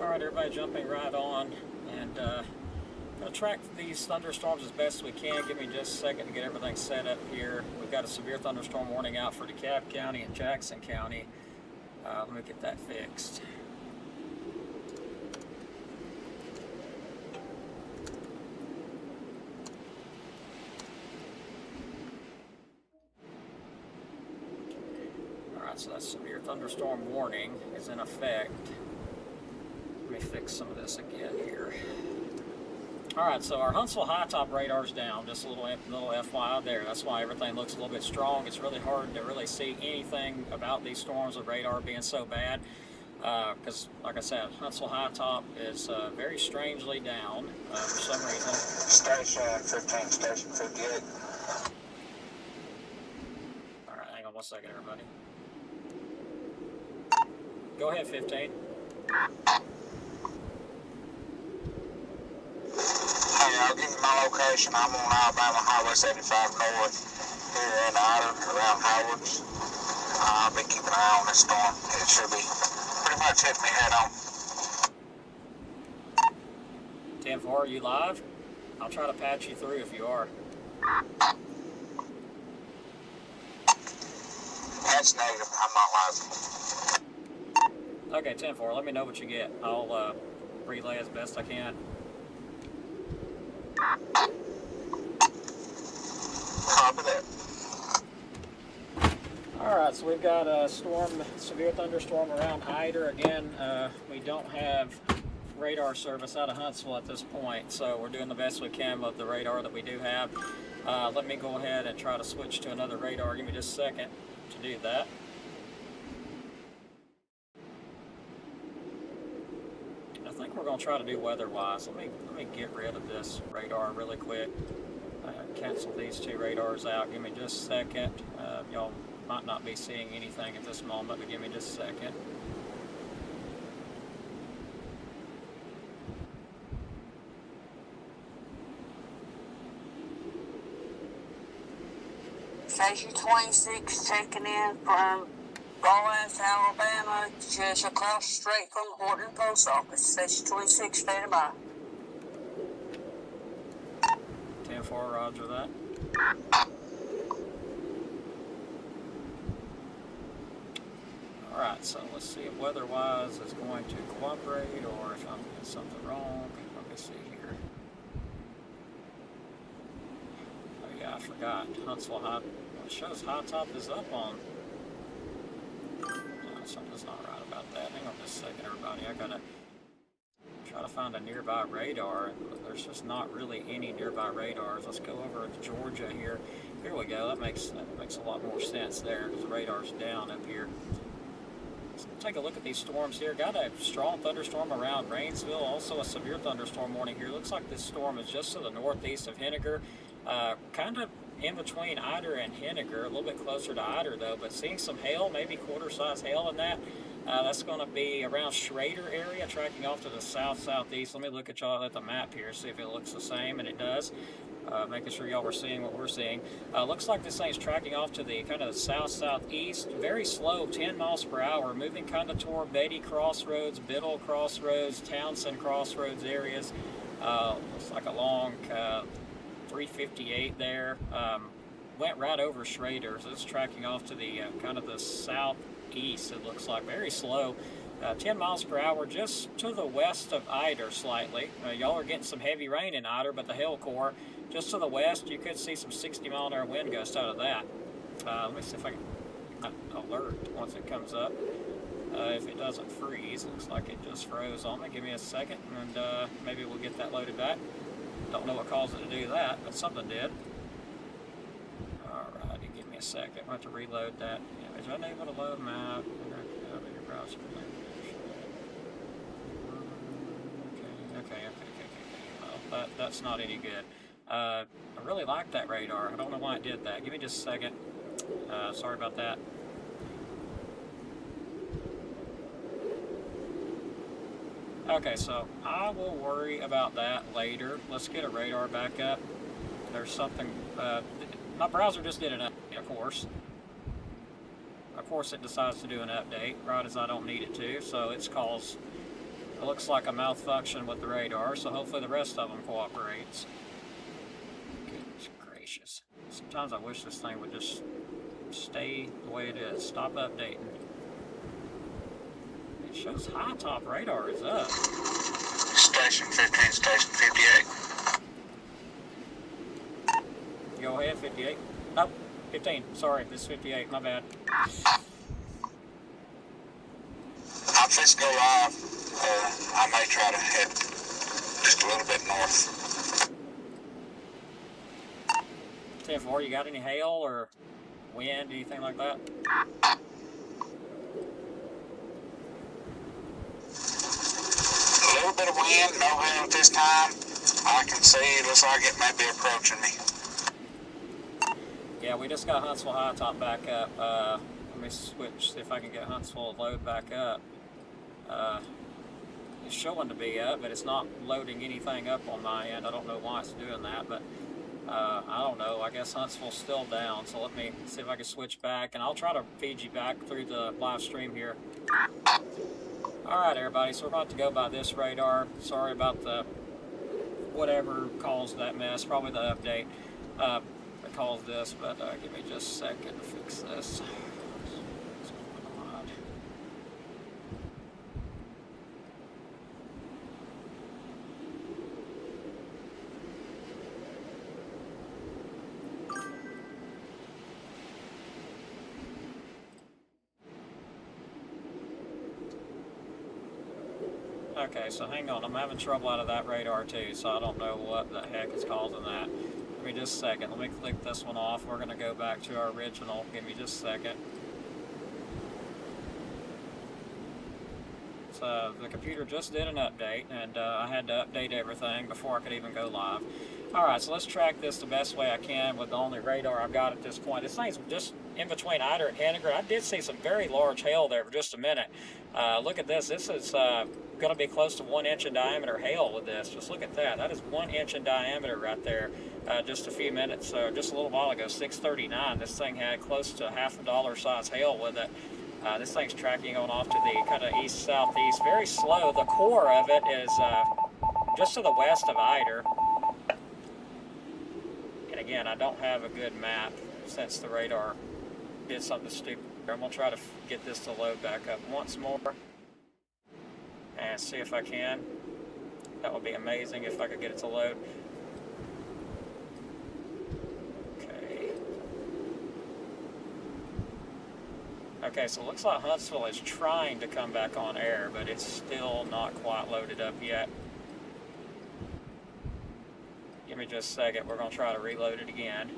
Alright, everybody jumping right on, and gonna track these thunderstorms as best we can. Give me just a second to get everything set up here. We've got a severe thunderstorm warning out for Dekalb County and Jackson County. Let me get that fixed. Alright, so that severe thunderstorm warning is in effect. Let me fix some of this again here. Alright, so our Huntsville high top radar's down, just a little FYI there. That's why everything looks a little bit strong. It's really hard to really see anything about these storms with radar being so bad. Because, like I said, Huntsville high top is very strangely down for some reason. Station 15, station 58. Alright, hang on one second, everybody. Go ahead, 15. I'll give you my location. I'm on Alabama Highway 75 North here in Ider, around Howard's. I've been keeping an eye on this storm. It should be pretty much hit me head on. 10-4, are you live? I'll try to patch you through if you are. That's negative. I'm not live. Okay, 10-4, let me know what you get. I'll relay as best I can. Copy that. Alright, so we've got a severe thunderstorm around Ider. Again, we don't have radar service out of Huntsville at this point, so we're doing the best we can with the radar that we do have. Let me go ahead and try to switch to another radar. Give me just a second to do that. I think we're going to try to do weather-wise. Let me get rid of this radar really quick. Cancel these two radars out. Give me just a second. Y'all might not be seeing anything at this moment, but give me just a second. Station 26 checking in from Boaz, Alabama, just across the street from the Horton Post Office. Station 26 standing by. 10-4, roger that. Alright, so let's see if weather-wise is going to cooperate or if I'm doing something wrong. Let me see here. Oh yeah, I forgot. Huntsville high, it shows high top is up on. No, something's not right about that. Hang on just a second, everybody. I gotta try to find a nearby radar. There's just not really any nearby radars. Let's go over to Georgia here. Here we go. That makes a lot more sense there because the radar's down up here. Let's take a look at these storms here. Got a strong thunderstorm around Rainsville. Also a severe thunderstorm warning here. Looks like this storm is just to the northeast of Henniger. Kind of in between Ider and Henniger. A little bit closer to Ider though. But seeing some hail, maybe quarter-size hail in that. That's going to be around Schrader area, tracking off to the south-southeast. Let me look at y'all at the map here, see if it looks the same, and it does. Making sure y'all were seeing what we're seeing. Looks like this thing's tracking off to the kind of the south-southeast. Very slow, 10 miles per hour, moving kind of toward Beatty Crossroads, Biddle Crossroads, Townsend Crossroads areas. Looks like a long 358 there. Went right over Schrader, so it's tracking off to the kind of the southeast. It looks like very slow. 10 miles per hour just to the west of Ider slightly. Y'all are getting some heavy rain in Ider, but the hail core just to the west, you could see some 60-mile-an-hour wind gusts out of that. Let me see if I can alert once it comes up. If it doesn't freeze, looks like it just froze on me. Give me a second, and maybe we'll get that loaded back. Don't know what caused it to do that, but something did. Alrighty, give me a second. I'm going to have to reload that image. Unable to load map. Your browser. Okay. Well, that's not any good. I really like that radar. I don't know why it did that. Give me just a second. Sorry about that. Okay, so I will worry about that later. Let's get a radar back up. There's something, my browser just did an update, of course. Of course it decides to do an update right as I don't need it to, so it's caused It looks like a malfunction with the radar, so hopefully the rest of them cooperates. Goodness gracious. Sometimes I wish this thing would just stay the way it is. Stop updating. It shows high top radar is up. Station 15, station 58. Go ahead, 58. Nope, 15. Sorry, this is 58. My bad. I'm just go live. I may try to head just a little bit north. 10-4, you got any hail or wind, anything like that? A little bit of wind, no hail at this time. I can see it looks like it may be approaching me. Yeah, we just got Huntsville high top back up. Let me switch, see if I can get Huntsville load back up. It's showing to be up, but it's not loading anything up on my end. I don't know why it's doing that, but I don't know. I guess Huntsville's still down, so let me see if I can switch back, and I'll try to feed you back through the live stream here. Alright, everybody, so we're about to go by this radar. Sorry about the whatever caused that mess, probably the update that caused this, but give me just a second to fix this. Okay, so hang on, I'm having trouble out of that radar too, so I don't know what the heck is causing that. Give me just a second, let me click this one off. We're going to go back to our original. Give me just a second. So the computer just did an update, and I had to update everything before I could even go live. Alright, so let's track this the best way I can with the only radar I've got at this point. This thing's just in between Eider and Henniger. I did see some very large hail there for just a minute. Look at this. This is going to be close to 1 inch in diameter hail with this. Just look at that. That is 1 inch in diameter right there. Just a few minutes, just a little while ago, 6:39. This thing had close to $half size hail with it. This thing's tracking on off to the kind of east-southeast. Very slow. The core of it is just to the west of Eider. And again, I don't have a good map since the radar did something stupid. I'm going to try to get this to load back up once more and see if I can. That would be amazing if I could get it to load. Okay. Okay, so it looks like Huntsville is trying to come back on air, but it's still not quite loaded up yet. Give me just a second. We're going to try to reload it again.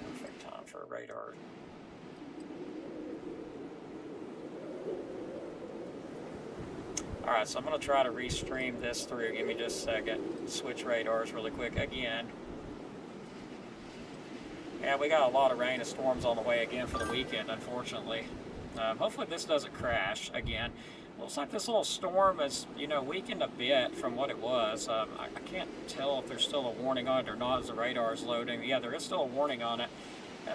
Perfect time for a radar. Alright, so I'm going to try to restream this through. Give me just a second. Switch radars really quick again. Yeah, we got a lot of rain and storms on the way again for the weekend, unfortunately. Hopefully this doesn't crash again. Looks like this little storm is, weakened a bit from what it was. I can't tell if there's still a warning on it or not as the radar is loading. Yeah, there is still a warning on it.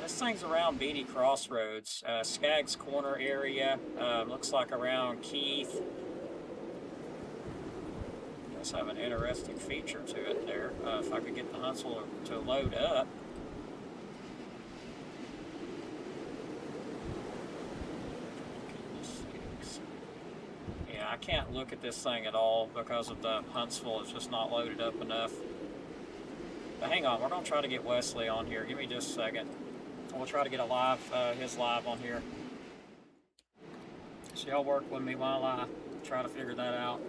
This thing's around Beatty Crossroads, Skaggs Corner area. Looks like around Keith. Does have an interesting feature to it there. If I could get the Huntsville to load up. I can't look at this thing at all because of the Huntsville. It's just not loaded up enough. But hang on, we're going to try to get Wesley on here. Give me just a second. We'll try to get a live, his live on here. So y'all work with me while I try to figure that out.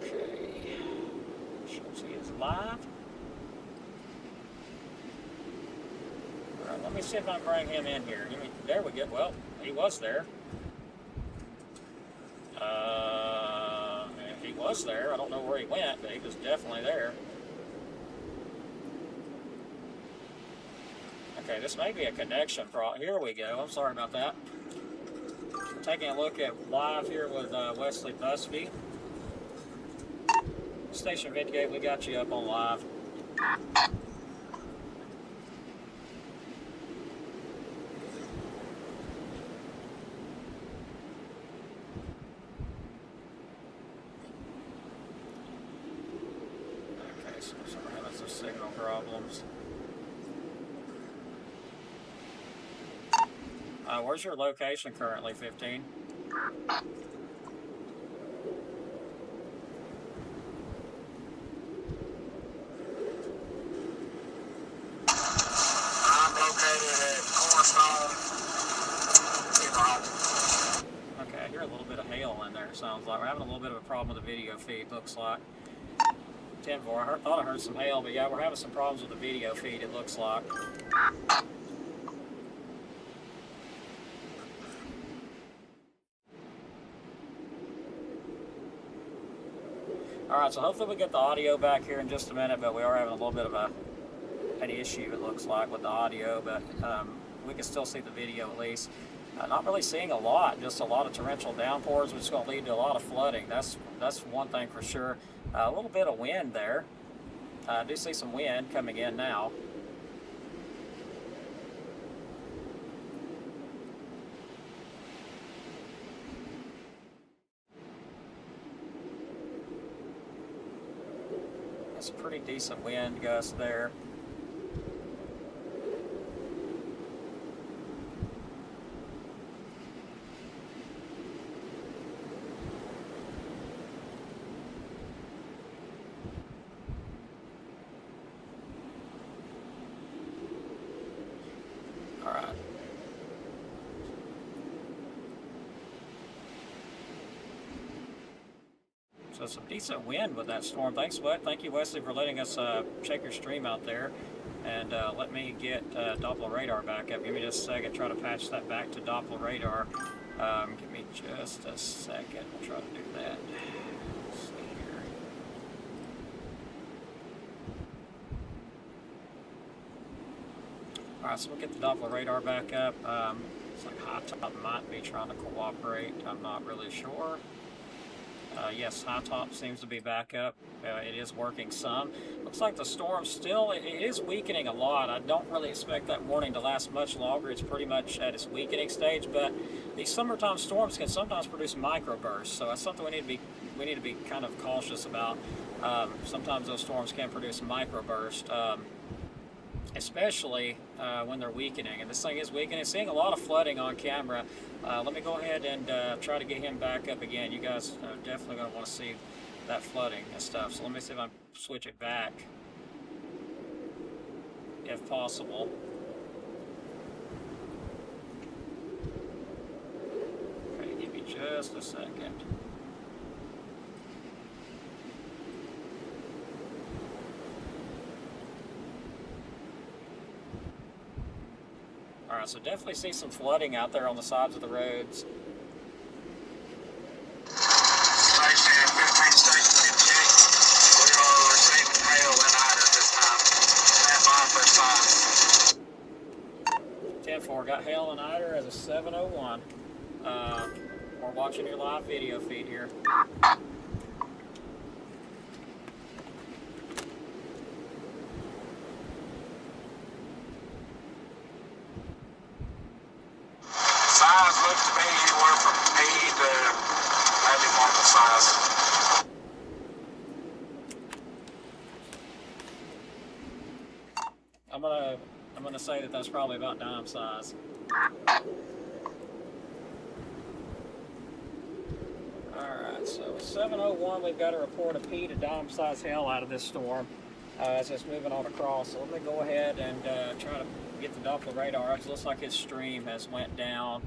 Okay. Shows he is live. Alright, let me see if I can bring him in here. There we go. Well, he was there. He was there. I don't know where he went, but he was definitely there. Okay, this may be a connection problem. Here we go. I'm sorry about that. We're taking a look at live here with Wesley Busby. Station 58, we got you up on live. signal problems. Where's your location currently, 15? I'm located at Cornerstone. Okay, I hear a little bit of hail in there, it sounds like. We're having a little bit of a problem with the video feed, looks like. 10-4, I thought I heard some hail, but yeah, we're having some problems with the video feed, it looks like. Alright, so hopefully we get the audio back here in just a minute, but we are having a little bit of an issue, it looks like, with the audio, but we can still see the video at least. Not really seeing a lot, just a lot of torrential downpours, which is going to lead to a lot of flooding. That's one thing for sure. A little bit of wind there. I do see some wind coming in now. It's a pretty decent wind gust there. All right. So some decent wind with that storm. Thanks, thank you, Wesley, for letting us check your stream out there. And let me get Doppler radar back up. Give me just a second. Try to patch that back to Doppler radar. Give me just a second. We'll try to do that. Let's see here. All right, so we'll get the Doppler radar back up. It's like high top might be trying to cooperate. I'm not really sure. Yes, high top seems to be back up. It is working some. Looks like the storm still, it is weakening a lot. I don't really expect that warning to last much longer. It's pretty much at its weakening stage, but these summertime storms can sometimes produce microbursts, so that's something we need to be kind of cautious about. Sometimes those storms can produce microbursts, especially when they're weakening. And this thing is weakening. Seeing a lot of flooding on camera. Let me go ahead and try to get him back up again. You guys are definitely going to want to see that flooding and stuff. So let me see if I can switch it back, if possible. Okay, give me just a second. Alright, so definitely see some flooding out there on the sides of the roads. Station 15, Station 58. We are receiving hail and iron at this time. Stand by for signs. 10-4, got hail and eider as a 701. We're watching your live video feed here. Size looks to be anywhere from 8 to maybe normal size. I'm gonna say that that's probably about dime size. Alright, so 701, we've got a report of P to dime size hail out of this storm as it's moving on across. So let me go ahead and try to get the Doppler radar. It looks like his stream has went down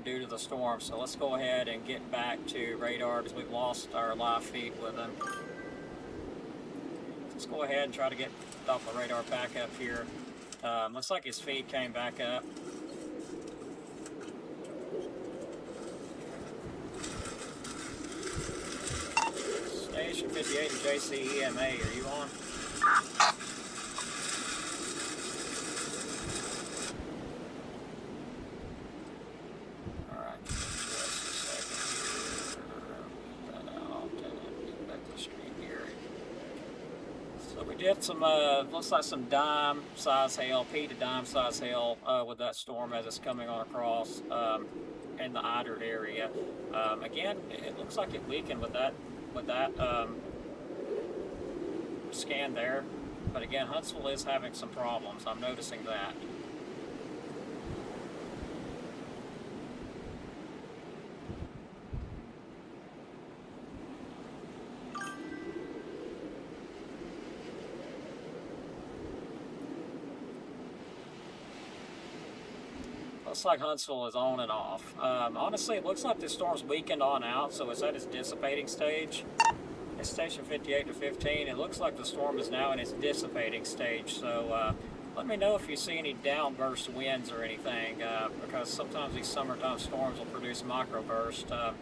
due to the storm. So let's go ahead and get back to radar because we've lost our live feed with him. Let's go ahead and try to get Doppler radar back up here. Looks like his feed came back up. Station 58 of JCEMA, are you on? Alright, just a second here. Get that out and get back to the screen here. So we did some, looks like some dime size hail, P to dime size hail with that storm as it's coming on across in the eider area. Again, it looks like it weakened with that scan there. But again, Huntsville is having some problems. I'm noticing that. Looks like Huntsville is on and off. Honestly, it looks like this storm's weakened on out, so it's at its dissipating stage. It's station 58 to 15. It looks like the storm is now in its dissipating stage, so let me know if you see any downburst winds or anything, because sometimes these summertime storms will produce microburst.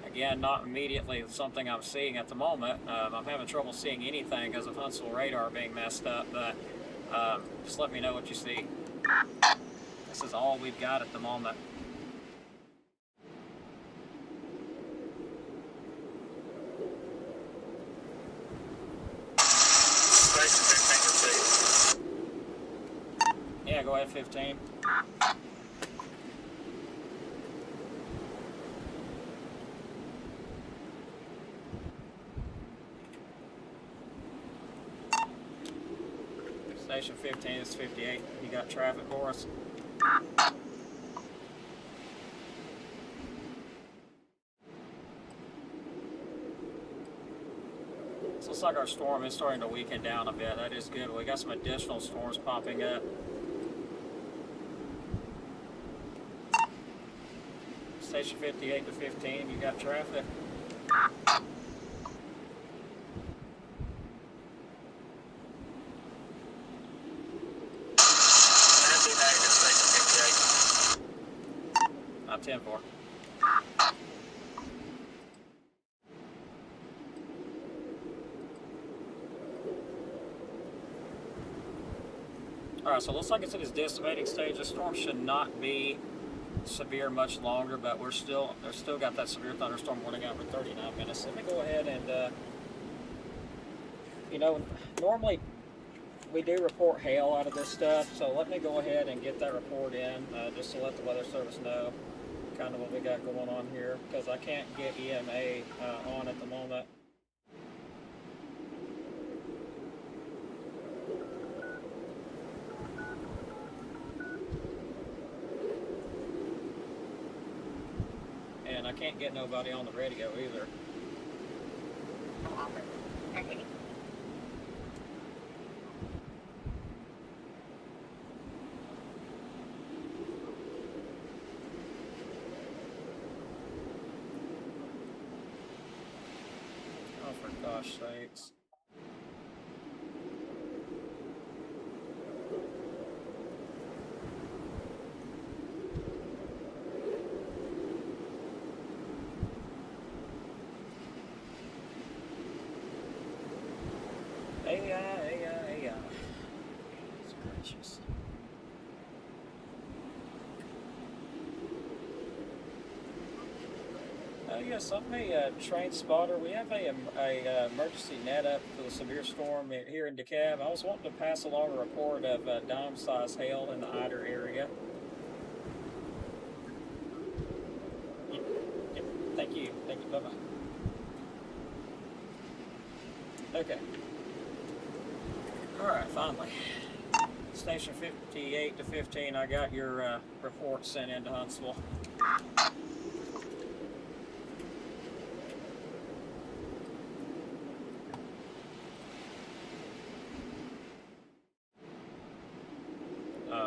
Again, not immediately something I'm seeing at the moment. I'm having trouble seeing anything because of Huntsville radar being messed up, but just let me know what you see. This is all we've got at the moment. Yeah, go ahead, 15. Station 15 is 58. You got traffic for us? So looks like our storm is starting to weaken down a bit. That is good. We got some additional storms popping up. Station 58 to 15, you got traffic? Not 10-4. Alright, so it looks like it's in its dissipating stage. The storm should not be severe much longer, but there's still got that severe thunderstorm warning out for 39 minutes. Let me go ahead and, you know, normally we do report hail out of this stuff, so let me go ahead and get that report in, just to let the Weather Service know kind of what we got going on here, because I can't get EMA on at the moment. And I can't get nobody on the radio either. Oh, for gosh sakes. AI. It's gracious. Yes, I'm a train spotter. We have a emergency net up for the severe storm here in Dekalb. I was wanting to pass along a report of dime-sized hail in the Eider area. Yep. Thank you. Bye-bye. Okay. Alright, finally. Station 58 to 15, I got your report sent into Huntsville.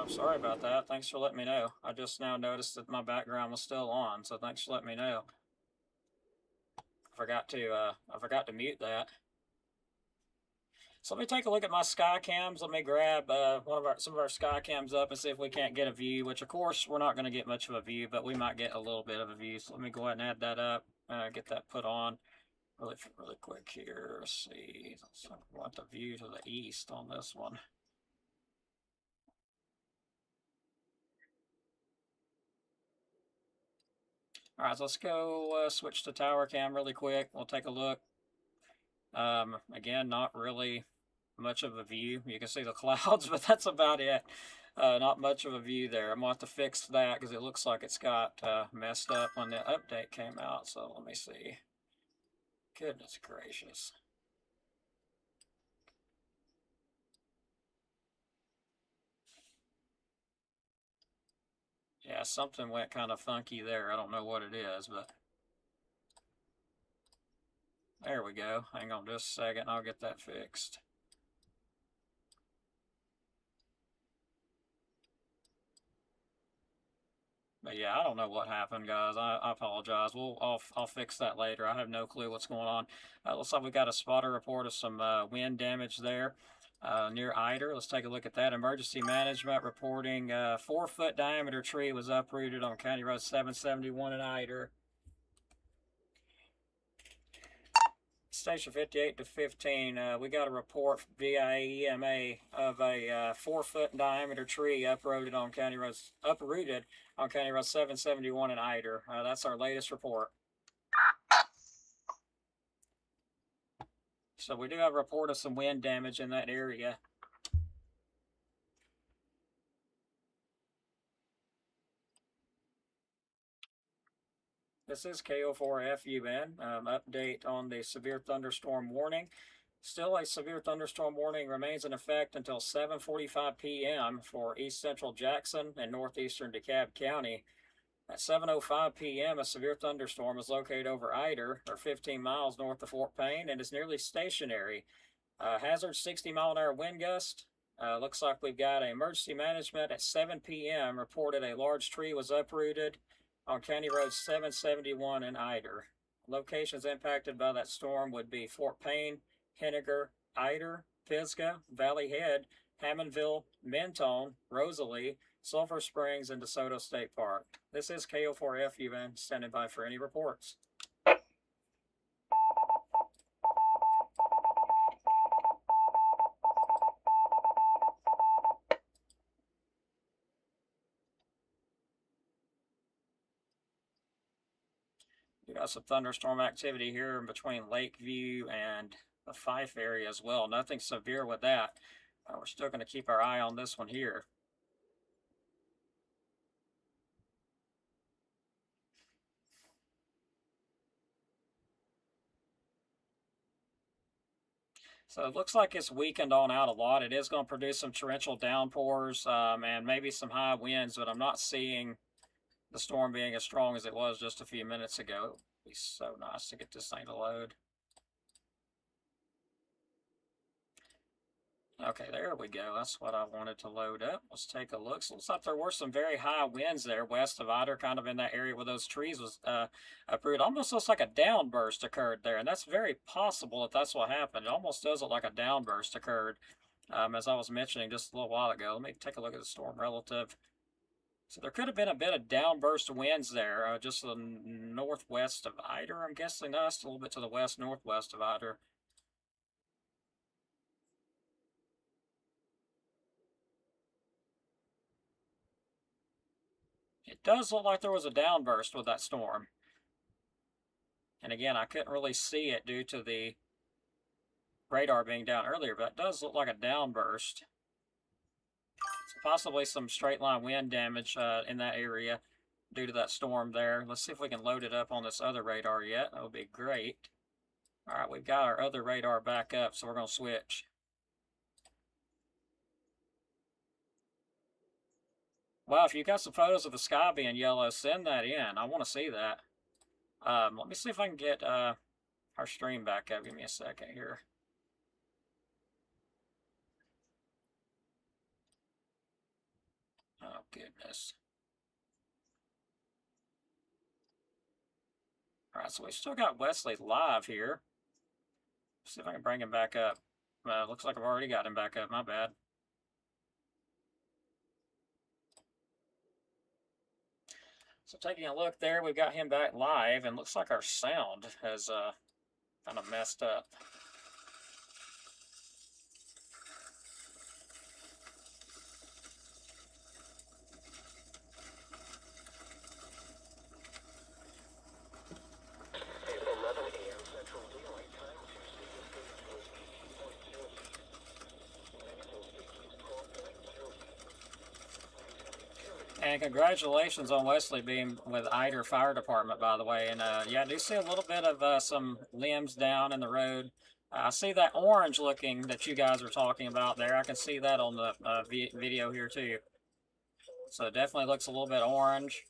Sorry about that. Thanks for letting me know. I just now noticed that my background was still on, so thanks for letting me know. I forgot to mute that. So let me take a look at my sky cams. Let me grab some of our sky cams up and see if we can't get a view, which of course we're not going to get much of a view, but we might get a little bit of a view. So let me go ahead and add that up, get that put on really quick here. Let's see. So I want the view to the east on this one. All right, so let's go switch to tower cam really quick. We'll take a look. Again, not really much of a view. You can see the clouds, but that's about it. Not much of a view there. I'm going to have to fix that because it looks like it's got messed up when the update came out. So let me see. Goodness gracious. Yeah, something went kind of funky there. I don't know what it is, but there we go. Hang on just a second. I'll get that fixed. But yeah, I don't know what happened, guys. I apologize. I'll fix that later. I have no clue what's going on. Looks like we got a spotter report of some wind damage there near Eider. Let's take a look at that. Emergency management reporting 4-foot diameter tree was uprooted on County Road 771 in Eider. Station 58 to 15, we got a report via EMA of a 4-foot diameter tree uprooted on County Road 771 in Eider. That's our latest report. So we do have a report of some wind damage in that area. This is KO4FUN. Update on the severe thunderstorm warning. Still, a severe thunderstorm warning remains in effect until 7:45 p.m. for East Central Jackson and northeastern DeKalb County. At 7:05 p.m., a severe thunderstorm is located over Eider, or 15 miles north of Fort Payne, and is nearly stationary. Hazard 60-mile-an-hour wind gust. Looks like we've got an emergency management at 7 p.m. reported a large tree was uprooted on County Road 771 in Eider. Locations impacted by that storm would be Fort Payne, Henniger, Eider, Pisgah, Valley Head, Hammondville, Mentone, Rosalie, Sulphur Springs, and DeSoto State Park. This is KO4FUN, standing by for any reports. We got some thunderstorm activity here in between Lakeview and the Fife area as well. Nothing severe with that. We're still going to keep our eye on this one here. So it looks like it's weakened on out a lot. It is going to produce some torrential downpours and maybe some high winds, but I'm not seeing the storm being as strong as it was just a few minutes ago. It would be so nice to get this thing to load. Okay, there we go. That's what I wanted to load up. Let's take a look. So it looks like there were some very high winds there west of Eider, kind of in that area where those trees was uprooted. Almost looks like a downburst occurred there, and that's very possible if that's what happened. It almost does look like a downburst occurred, as I was mentioning just a little while ago. Let me take a look at the storm relative. So there could have been a bit of downburst winds there, just to the northwest of Eider, I'm guessing. No, that's a little bit to the west-northwest of Eider. It does look like there was a downburst with that storm. And again, I couldn't really see it due to the radar being down earlier, but it does look like a downburst. So possibly some straight line wind damage in that area due to that storm there. Let's see if we can load it up on this other radar yet. That would be great. All right, we've got our other radar back up, so we're going to switch. Wow, if you got some photos of the sky being yellow, send that in. I want to see that. Let me see if I can get our stream back up. Give me a second here. Oh, goodness. All right, so we've still got Wesley live here. See if I can bring him back up. Looks like I've already got him back up. My bad. So taking a look there, we've got him back live, and looks like our sound has kind of messed up. And congratulations on Wesley being with Eider Fire Department, by the way. And yeah, I do see a little bit of some limbs down in the road. I see that orange looking that you guys are talking about there. I can see that on the video here too. So it definitely looks a little bit orange.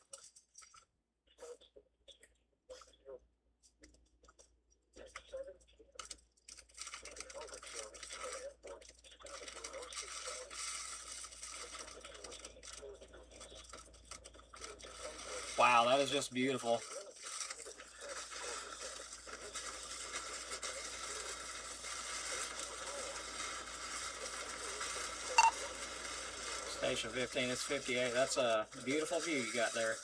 Wow, that is just beautiful. Station 15, it's 58. That's a beautiful view you got there.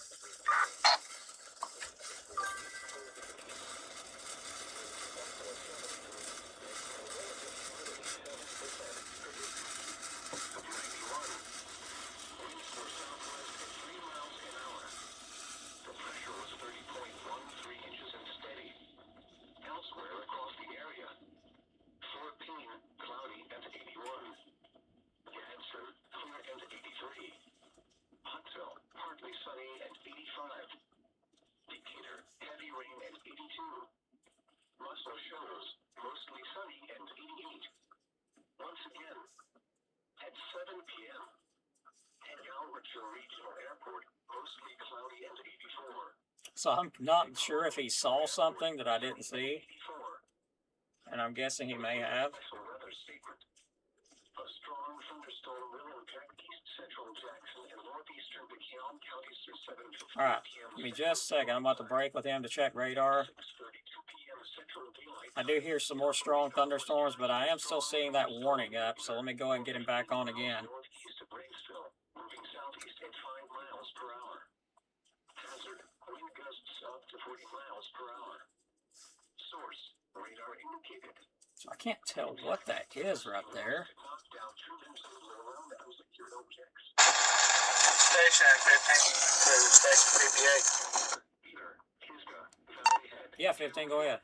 So I'm not sure if he saw something that I didn't see, and I'm guessing he may have. Alright, give me just a second. I'm about to break with him to check radar. I do hear some more strong thunderstorms, but I am still seeing that warning up, so let me go ahead and get him back on again. So I can't tell what that is right there. Station 15 to station 58. Yeah, 15, go ahead.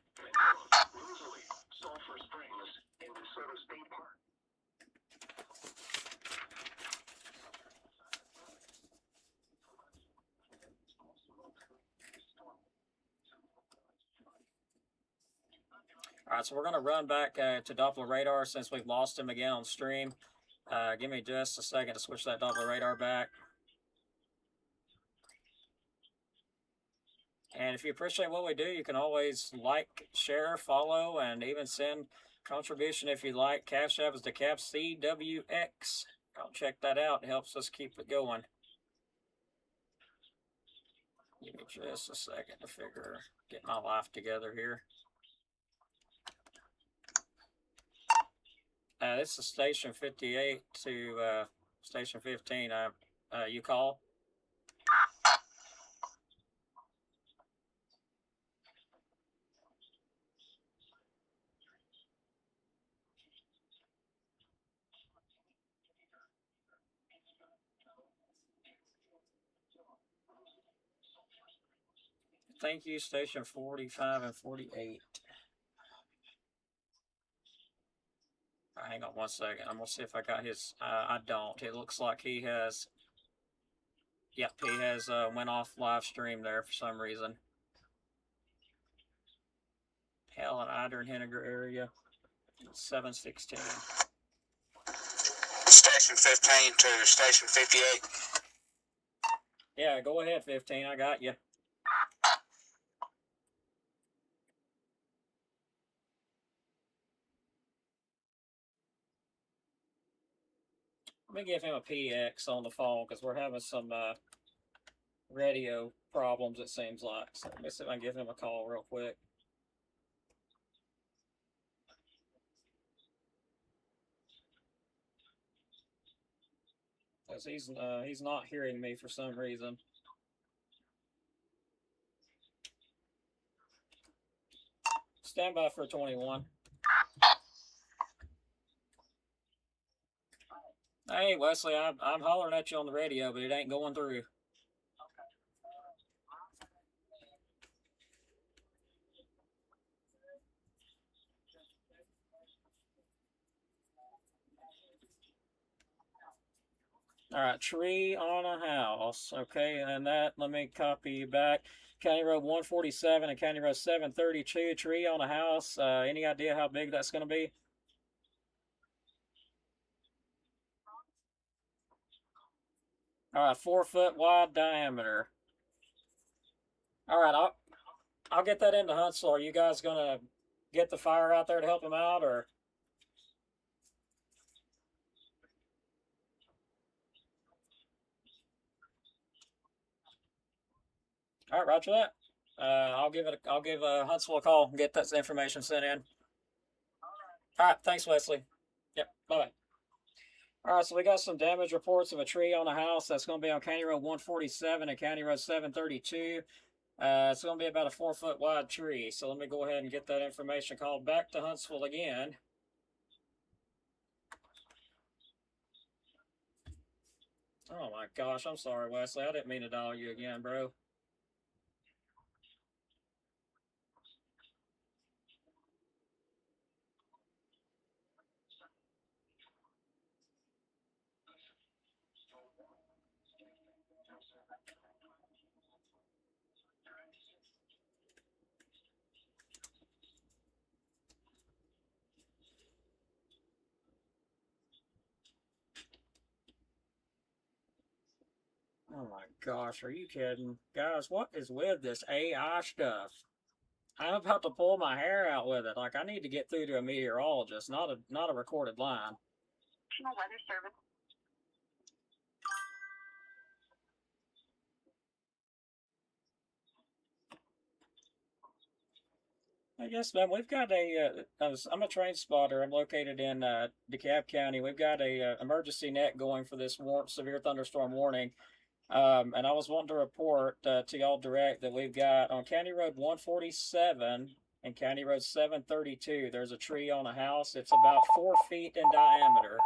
Alright, so we're going to run back to Doppler radar since we've lost him again on stream. Give me just a second to switch that Doppler radar back. And if you appreciate what we do, you can always like, share, follow, and even send contribution if you like. Cash App is Dekalb CWX. Go check that out. It helps us keep it going. Give me just a second to get my life together here. This is station 58 to station 15. You call? Thank you, station 45 and 48. Hang on one second. I'm going to see if I got his. I don't. It looks like he has. Yep, he has went off live stream there for some reason. Helen, Idern, Henniger area. 716. Station 15 to station 58. Yeah, go ahead, 15. I got you. Let me give him a PX on the phone because we're having some radio problems, it seems like. So let me see if I can give him a call real quick. Because he's not hearing me for some reason. Stand by for 21. Hey, Wesley, I'm hollering at you on the radio, but it ain't going through. All right, tree on a house. Okay, and that, let me copy you back. County Road 147 and County Road 732, tree on a house. Any idea how big that's going to be? All right, 4 foot wide diameter. All right, I'll get that into Huntsville. Are you guys gonna get the fire out there to help them out, or? All right, roger that. I'll give Huntsville a call and get that information sent in. All right, thanks, Wesley. Yep, bye bye. All right, so we got some damage reports of a tree on a house that's going to be on County Road 147 and County Road 732. It's going to be about a 4 foot wide tree. So let me go ahead and get that information called back to Huntsville again. Oh my gosh, I'm sorry, Wesley. I didn't mean to dial you again, bro. Oh my gosh, are you kidding? Guys, what is with this AI stuff? I'm about to pull my hair out with it. Like, I need to get through to a meteorologist, not a recorded line. National Weather Service. Yes, ma'am. We've got I'm a train spotter. I'm located in DeKalb County. We've got a emergency net going for this severe thunderstorm warning. And I was wanting to report to y'all direct that we've got on County Road 147 and County Road 732. There's a tree on a house. It's about 4 feet in diameter.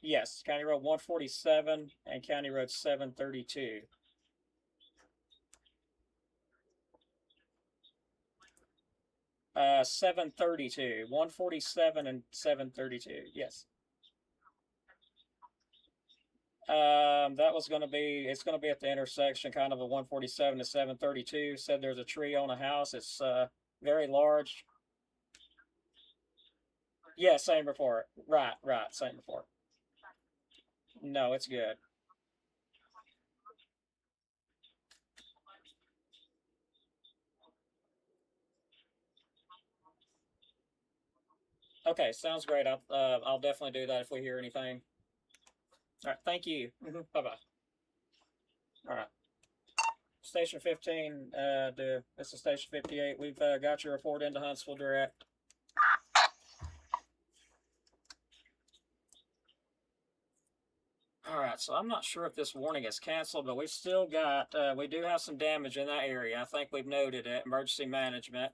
Yes, County Road 147 and County Road 732. 732, 147 and 732. Yes. That was going to be, it's going to be at the intersection, kind of a 147 to 732. Said there's a tree on a house. It's very large. Yeah, same report. Right, same report. No, it's good. Okay, sounds great. I'll definitely do that if we hear anything. All right, thank you. Bye bye. All right. Station 15, this is Station 58. We've got your report into Huntsville Direct. All right, so I'm not sure if this warning is canceled, but we've still got, we do have some damage in that area. I think we've noted it, emergency management.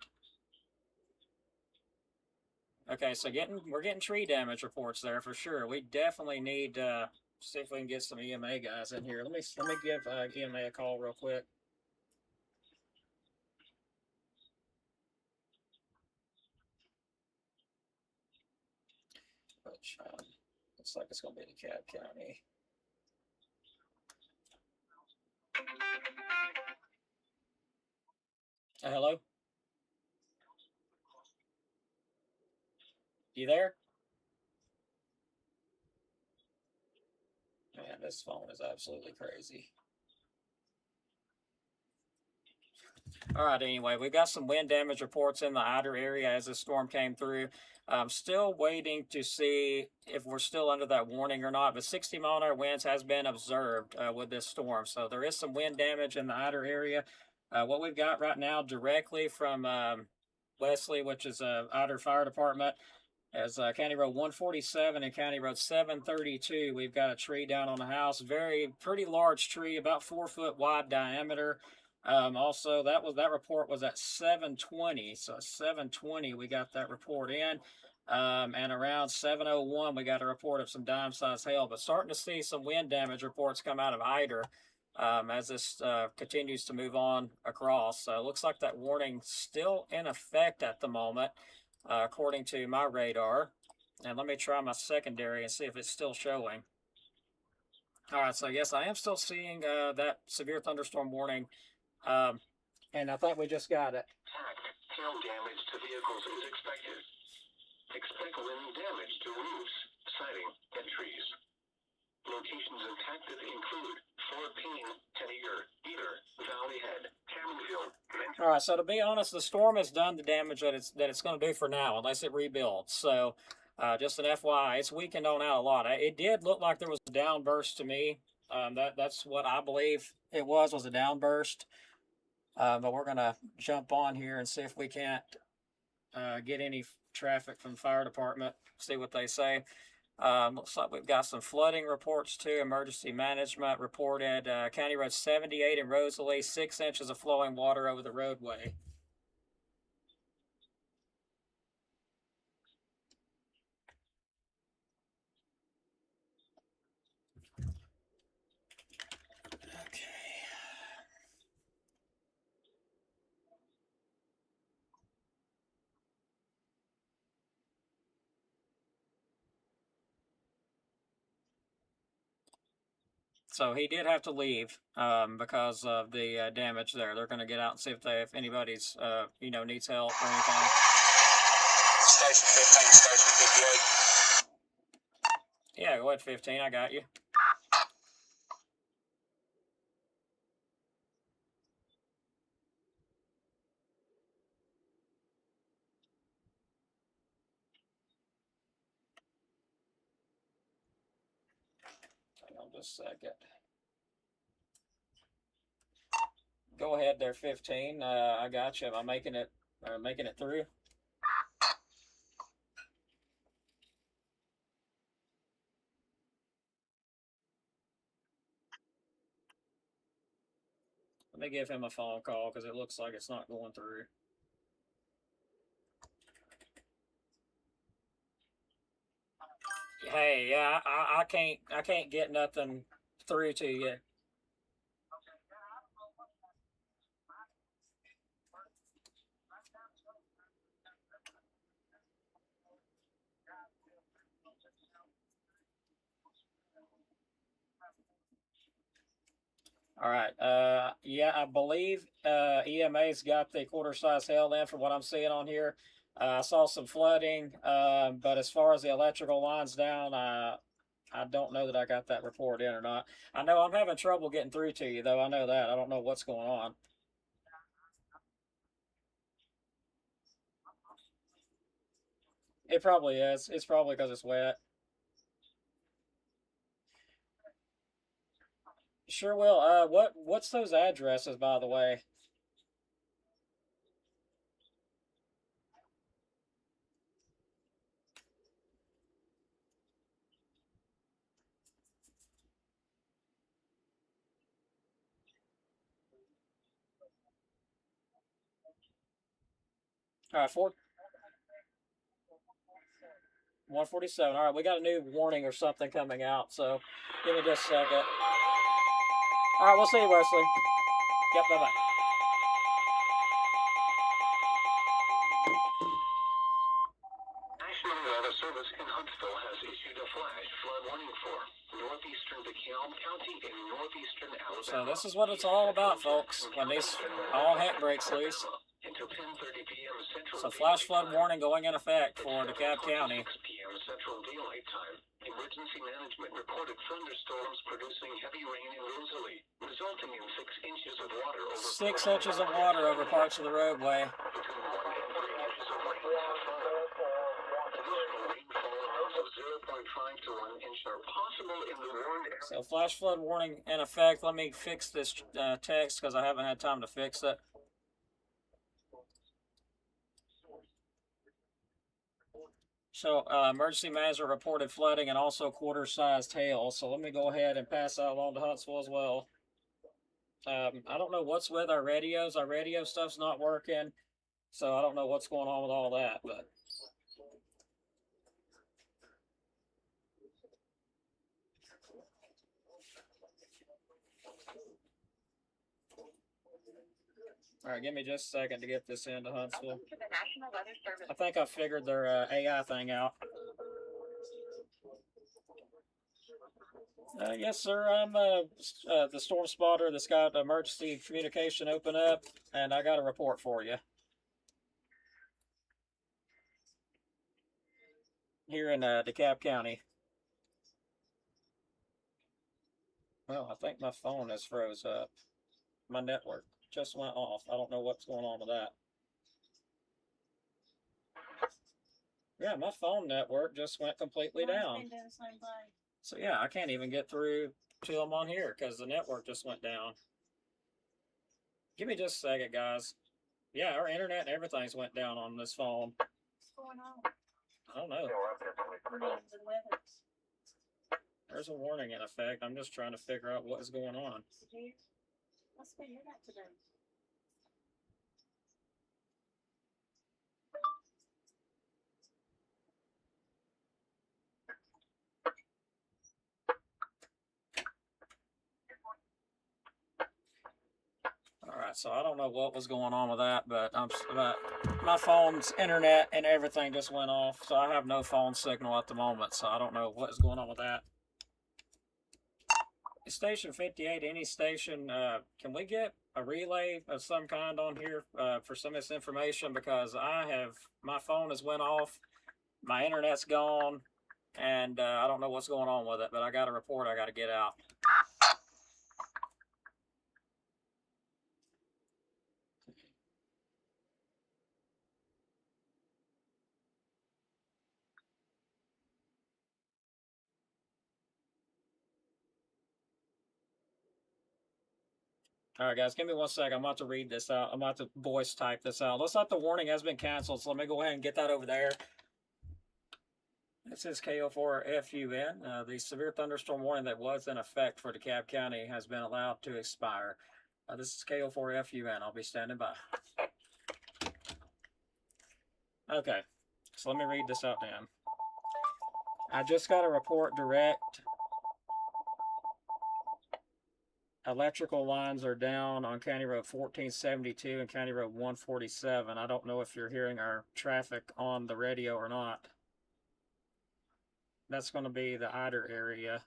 Okay, so we're getting tree damage reports there for sure. We definitely need to see if we can get some EMA guys in here. Let me give EMA a call real quick. Which looks like it's going to be DeKalb County. Hello? You there? Man, this phone is absolutely crazy. All right, anyway, we got some wind damage reports in the outer area as the storm came through. I'm still waiting to see if we're still under that warning or not, but 60-mile-an-hour winds has been observed with this storm. So there is some wind damage in the outer area. What we've got right now directly from Wesley, which is outer fire department, as County Road 147 and County Road 732, we've got a tree down on the house. Pretty large tree, about 4 foot wide diameter. Also, that report was at 7:20. So 7:20, we got that report in. And around 7:01, we got a report of some dime-sized hail. But starting to see some wind damage reports come out of Eider as this continues to move on across. So it looks like that warning's still in effect at the moment, according to my radar. And let me try my secondary and see if it's still showing. All right, so yes, I am still seeing that severe thunderstorm warning. And I think we just got it. Hail damage to vehicles is expected. Expect wind damage to roofs, siding, and trees. Locations impacted include Fort Payne, Tenier, Valley Head, Hammondville. All right, so to be honest, the storm has done the damage that it's going to do for now, unless it rebuilds. So, just an FYI, it's weakened on out a lot. It did look like there was a downburst to me. That's what I believe it was a downburst. But we're going to jump on here and see if we can't get any traffic from the fire department, see what they say. Looks like we've got some flooding reports too. Emergency management reported County Road 78 in Rosalie, 6 inches of flowing water over the roadway. Okay. So he did have to leave because of the damage there. They're going to get out and see if anybody's needs help or anything. Station 15, Station 58. Yeah, go ahead, 15. I got you. Hang on just a second. Go ahead there, 15. I got you. Am I making it through? Let me give him a phone call because it looks like it's not going through. Hey, yeah, I can't get nothing through to you. All right. Yeah, I believe EMA's got the quarter-size hail in from what I'm seeing on here. I saw some flooding, but as far as the electrical lines down, I don't know that I got that report in or not. I know I'm having trouble getting through to you, though. I know that. I don't know what's going on. It probably is. It's probably because it's wet. Sure will. What's those addresses, by the way? All right, 147. All right, we got a new warning or something coming out, so give me just a second. All right, we'll see you, Wesley. Yep, bye-bye. National Weather Service in Huntsville has issued a flash flood warning for northeastern Dekalb County and northeastern Alabama. So this is what it's all about, folks, when these all heck breaks loose. Until 10:30 p.m. Central. So flash flood warning going in effect for DeKalb County. 6 p.m. Central Daylight Time. Emergency management reported thunderstorms producing heavy rain in Rosalie, resulting in 6 inches of water over 6 inches of water over parts of the roadway. between 1 and 3 inches of rain have fallen. Additional rainfall amounts of 0.5 to 1 inch are possible in the warned area. So flash flood warning in effect. Let me fix this text because I haven't had time to fix it. So emergency manager reported flooding and also quarter-sized hail. So let me go ahead and pass that along to Huntsville as well. I don't know what's with our radios. Our radio stuff's not working. So I don't know what's going on with all that, but. All right, give me just a second to get this into Huntsville. Welcome to the National Weather Service. I think I figured their AI thing out. Yes, sir. I'm the storm spotter that's got emergency communication open up, and I got a report for you. Here in DeKalb County. Well, I think my phone has froze up. My network just went off. I don't know what's going on with that. Yeah, my phone network just went completely down. So yeah, I can't even get through to them on here because the network just went down. Give me just a second, guys. Yeah, our internet and everything's went down on this phone. What's going on? I don't know. There's a warning in effect. I'm just trying to figure out what is going on. Let's figure that today. All right, so I don't know what was going on with that, but my phone's internet and everything just went off, so I have no phone signal at the moment, so I don't know what is going on with that. Station 58, any station, can we get a relay of some kind on here for some of this information? Because my phone has went off, my internet's gone, and I don't know what's going on with it, but I got a report I got to get out. All right, guys, give me 1 second. I'm about to read this out. I'm about to voice type this out. Looks like the warning has been canceled, so let me go ahead and get that over there. This is KO4FUN. The severe thunderstorm warning that was in effect for DeKalb County has been allowed to expire. This is KO4FUN. I'll be standing by. Okay, so let me read this out, Dan. I just got a report direct. Electrical lines are down on County Road 1472 and County Road 147. I don't know if you're hearing our traffic on the radio or not. That's going to be the Eider area.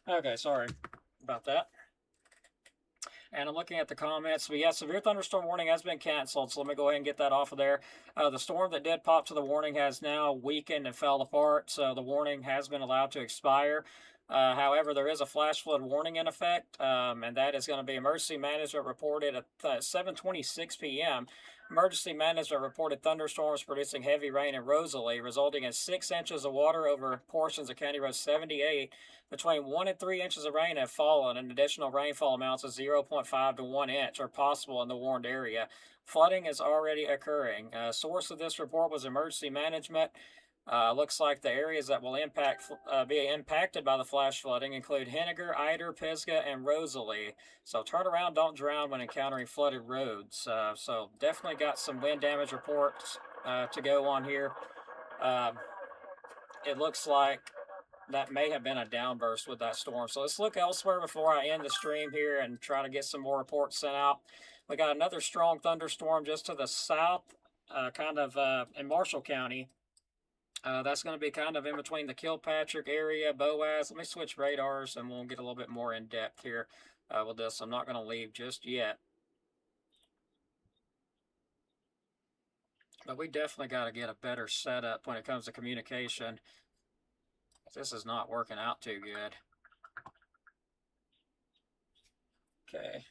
Okay, sorry about that. And I'm looking at the comments. But yeah, severe thunderstorm warning has been canceled, so let me go ahead and get that off of there. The storm that did pop to the warning has now weakened and fell apart, so the warning has been allowed to expire. However, there is a flash flood warning in effect, and that is going to be emergency management reported at 7:26 p.m. Emergency management reported thunderstorms producing heavy rain in Rosalie, resulting in 6 inches of water over portions of County Road 78. Between 1 and 3 inches of rain have fallen, and additional rainfall amounts of 0.5 to 1 inch are possible in the warned area. Flooding is already occurring. Source of this report was emergency management. Looks like the areas that will be impacted by the flash flooding include Henniger, Eider, Pisgah, and Rosalie. So turn around, don't drown when encountering flooded roads. So definitely got some wind damage reports to go on here. It looks like that may have been a downburst with that storm. So let's look elsewhere before I end the stream here and try to get some more reports sent out. We got another strong thunderstorm just to the south, in Marshall County. That's going to be kind of in between the Kilpatrick area, Boaz. Let me switch radars and we'll get a little bit more in depth here with this. I'm not going to leave just yet. But we definitely got to get a better setup when it comes to communication. This is not working out too good. Okay.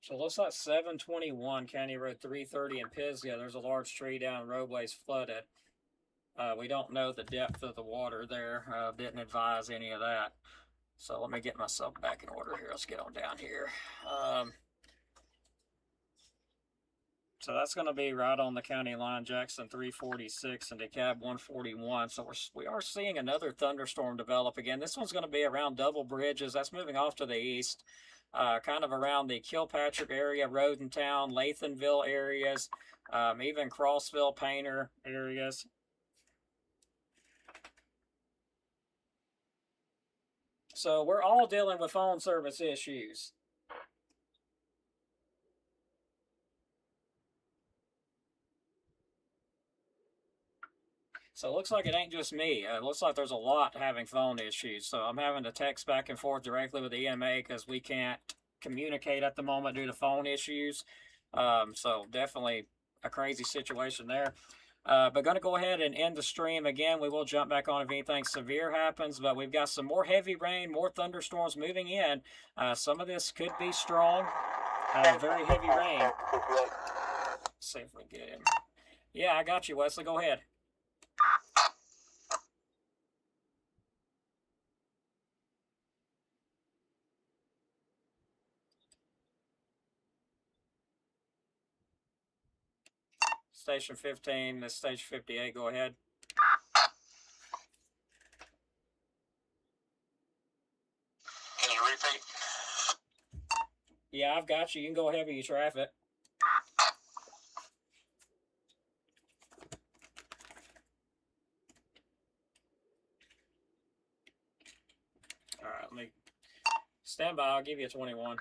So it looks like 721 County Road 330 in Pisgah. There's a large tree down, roadways flooded. We don't know the depth of the water there. Didn't advise any of that. So let me get myself back in order here. Let's get on down here. So that's going to be right on the county line, Jackson 346 and DeKalb 141. So we are seeing another thunderstorm develop again. This one's going to be around Double Bridges. That's moving off to the east. kind of around the Kilpatrick area, Rodentown, Lathanville areas, even Crossville, Painter areas. So we're all dealing with phone service issues. So it looks like it ain't just me. It looks like there's a lot having phone issues. So I'm having to text back and forth directly with the EMA because we can't communicate at the moment due to phone issues. So definitely a crazy situation there. But going to go ahead and end the stream again. We will jump back on if anything severe happens, but we've got some more heavy rain, more thunderstorms moving in. Some of this could be strong, very heavy rain. Let's see if we get him. Yeah, I got you, Wesley. Go ahead. Station 15, this station 58, go ahead. Can you repeat? Yeah, I've got you. You can go ahead with your traffic. All right, let me stand by. I'll give you a 21.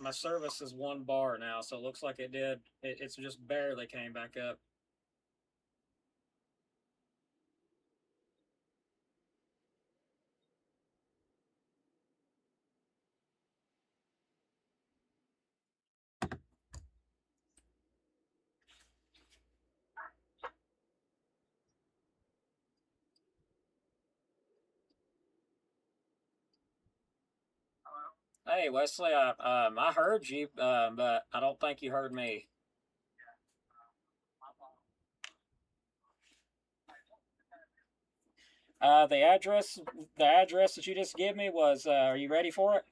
My service is 1 bar now, so it looks like it did. It's just barely came back up. Hey, Wesley, I heard you, but I don't think you heard me. The address that you just gave me was, are you ready for it?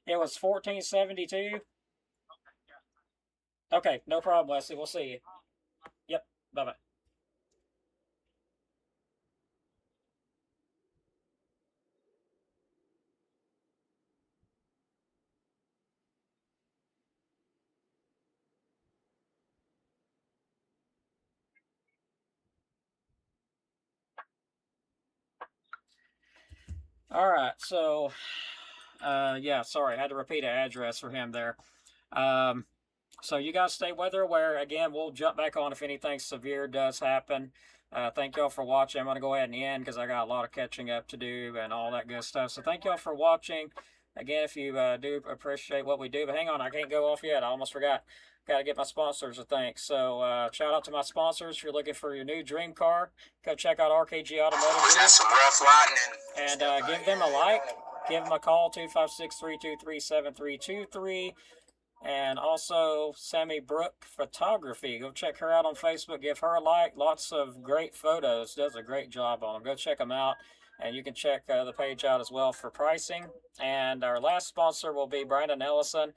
It was 1472. Okay, no problem, Wesley. We'll see you. Yep, bye-bye. All right, so, yeah, sorry, I had to repeat an address for him there. So you guys stay weather aware. Again, we'll jump back on if anything severe does happen. Thank y'all for watching. I'm going to go ahead and end because I got a lot of catching up to do and all that good stuff. So thank y'all for watching. Again, if you do appreciate what we do, but hang on, I can't go off yet. I almost forgot. Got to get my sponsors to thank. So shout out to my sponsors. If you're looking for your new dream car, go check out RKG Automotive. We got some rough lightning. And give them a like. Give them a call, 256-323-7323. And also Sammy Brook Photography. Go check her out on Facebook. Give her a like. Lots of great photos. Does a great job on them. Go check them out. And you can check the page out as well for pricing. And our last sponsor will be Brandon Ellison.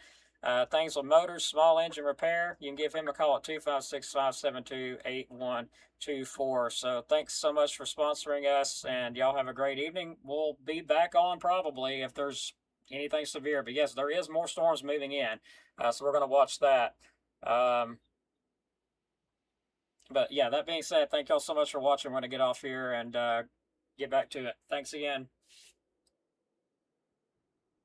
Things with motors, small engine repair. You can give him a call at 256-572-8124. So thanks so much for sponsoring us. And y'all have a great evening. We'll be back on probably if there's anything severe. But yes, there is more storms moving in. So we're going to watch that. But yeah, that being said, thank y'all so much for watching. We're going to get off here and get back to it. Thanks again.